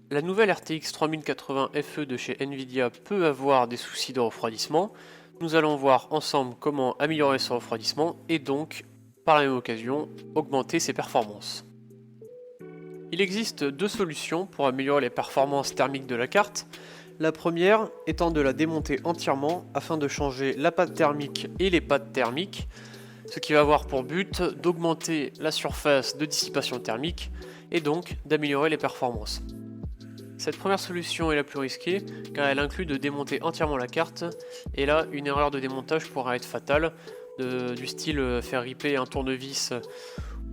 La nouvelle RTX 3080 FE de chez Nvidia peut avoir des soucis de refroidissement. Nous allons voir ensemble comment améliorer ce refroidissement et donc, par la même occasion, augmenter ses performances. Il existe deux solutions pour améliorer les performances thermiques de la carte. La première étant de la démonter entièrement afin de changer la pâte thermique et les pattes thermiques, ce qui va avoir pour but d'augmenter la surface de dissipation thermique et donc d'améliorer les performances. Cette première solution est la plus risquée car elle inclut de démonter entièrement la carte et là une erreur de démontage pourra être fatale, du style faire riper un tournevis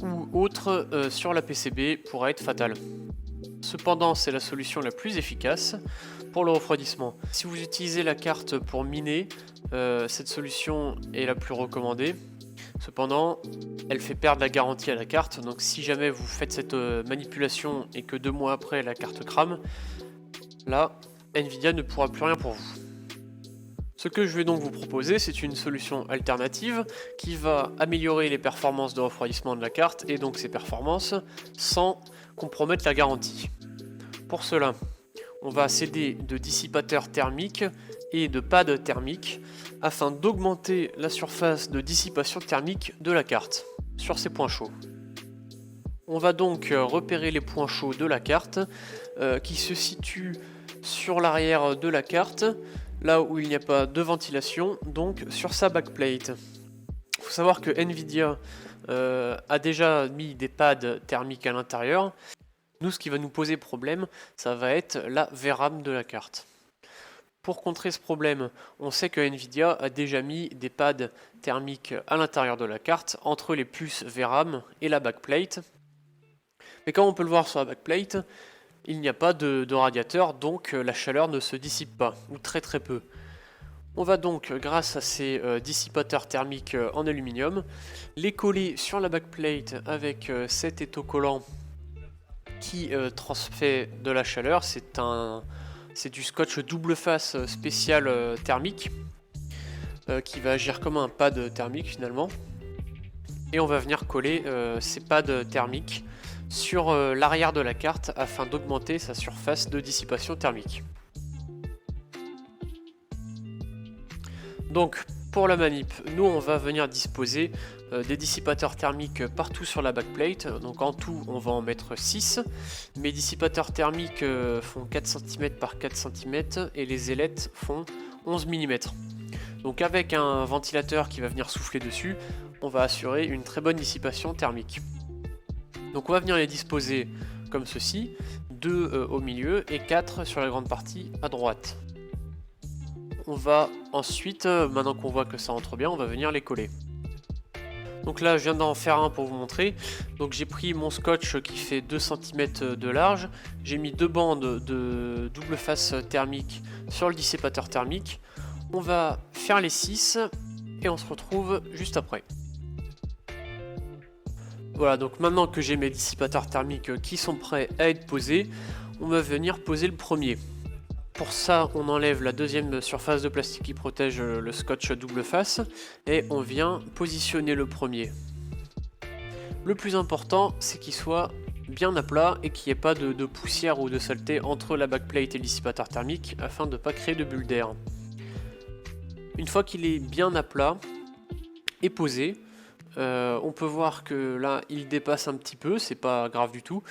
ou autre sur la PCB pourra être fatale. Cependant, c'est la solution la plus efficace pour le refroidissement. Si vous utilisez la carte pour miner, cette solution est la plus recommandée. Cependant, elle fait perdre la garantie à la carte, donc si jamais vous faites cette manipulation et que 2 mois après la carte crame, là, Nvidia ne pourra plus rien pour vous. Ce que je vais donc vous proposer, c'est une solution alternative qui va améliorer les performances de refroidissement de la carte et donc ses performances sans compromettre la garantie. Pour cela, on va s'aider de dissipateurs thermiques et de pads thermiques afin d'augmenter la surface de dissipation thermique de la carte sur ces points chauds. On va donc repérer les points chauds de la carte qui se situent sur l'arrière de la carte, là où il n'y a pas de ventilation, donc sur sa backplate. Il faut savoir que Nvidia a déjà mis des pads thermiques à l'intérieur. Nous, ce qui va nous poser problème, ça va être la VRAM de la carte. Pour contrer ce problème, on sait que Nvidia a déjà mis des pads thermiques à l'intérieur de la carte, entre les puces VRAM et la backplate. Mais comme on peut le voir sur la backplate, il n'y a pas de radiateur, donc la chaleur ne se dissipe pas, ou très peu. On va donc, grâce à ces dissipateurs thermiques en aluminium, les coller sur la backplate avec cet étau collant qui transfère de la chaleur. C'est du scotch double face spécial thermique qui va agir comme un pad thermique finalement. Et on va venir coller ces pads thermiques sur l'arrière de la carte afin d'augmenter sa surface de dissipation thermique. Donc pour la manip, nous on va venir disposer des dissipateurs thermiques partout sur la backplate. Donc en tout on va en mettre 6. Mes dissipateurs thermiques font 4 cm par 4 cm et les ailettes font 11 mm. Donc avec un ventilateur qui va venir souffler dessus, on va assurer une très bonne dissipation thermique. Donc on va venir les disposer comme ceci, 2 au milieu et 4 sur la grande partie à droite. On va ensuite, maintenant qu'on voit que ça entre bien, on va venir les coller. Donc là je viens d'en faire un pour vous montrer. Donc j'ai pris mon scotch qui fait 2 cm de large, j'ai mis 2 bandes de double face thermique sur le dissipateur thermique. On va faire les 6 et on se retrouve juste après. Voilà, donc maintenant que j'ai mes dissipateurs thermiques qui sont prêts à être posés, on va venir poser le premier. Pour ça, on enlève la deuxième surface de plastique qui protège le scotch double face et on vient positionner le premier. Le plus important, c'est qu'il soit bien à plat et qu'il n'y ait pas de poussière ou de saleté entre la backplate et le dissipateur thermique afin de ne pas créer de bulles d'air. Une fois qu'il est bien à plat et posé, on peut voir que là il dépasse un petit peu, c'est pas grave du tout.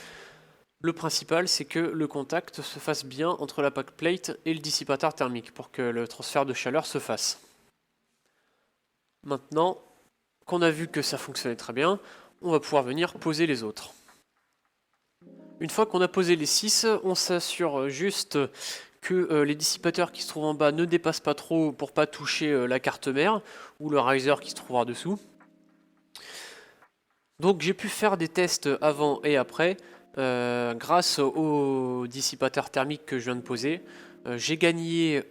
Le principal, c'est que le contact se fasse bien entre la backplate et le dissipateur thermique pour que le transfert de chaleur se fasse. Maintenant qu'on a vu que ça fonctionnait très bien, on va pouvoir venir poser les autres. Une fois qu'on a posé les 6, on s'assure juste que les dissipateurs qui se trouvent en bas ne dépassent pas trop pour pas toucher la carte mère ou le riser qui se trouvera dessous. Donc j'ai pu faire des tests avant et après. Grâce au dissipateur thermique que je viens de poser, j'ai gagné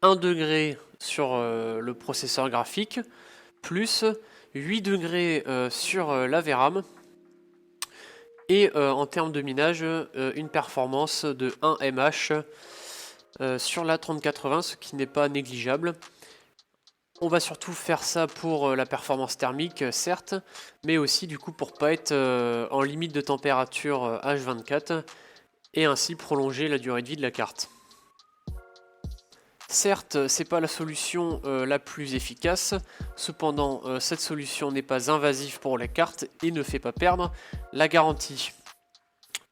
1 degré sur le processeur graphique, plus 8 degrés sur la VRAM, et en termes de minage, une performance de 1 mH sur la 3080, ce qui n'est pas négligeable. On va surtout faire ça pour la performance thermique, certes, mais aussi du coup pour pas être en limite de température H24 et ainsi prolonger la durée de vie de la carte. Certes, c'est pas la solution la plus efficace, cependant cette solution n'est pas invasive pour la carte et ne fait pas perdre la garantie.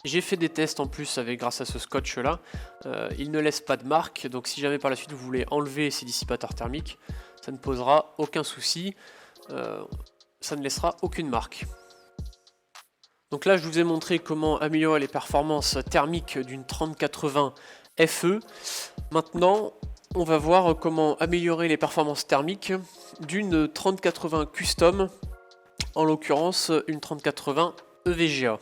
J'ai fait des tests en plus grâce à ce scotch là, il ne laisse pas de marque, donc si jamais par la suite vous voulez enlever ces dissipateurs thermiques, ça ne posera aucun souci, ça ne laissera aucune marque. Donc là je vous ai montré comment améliorer les performances thermiques d'une 3080 FE. Maintenant on va voir comment améliorer les performances thermiques d'une 3080 Custom, en l'occurrence une 3080 EVGA.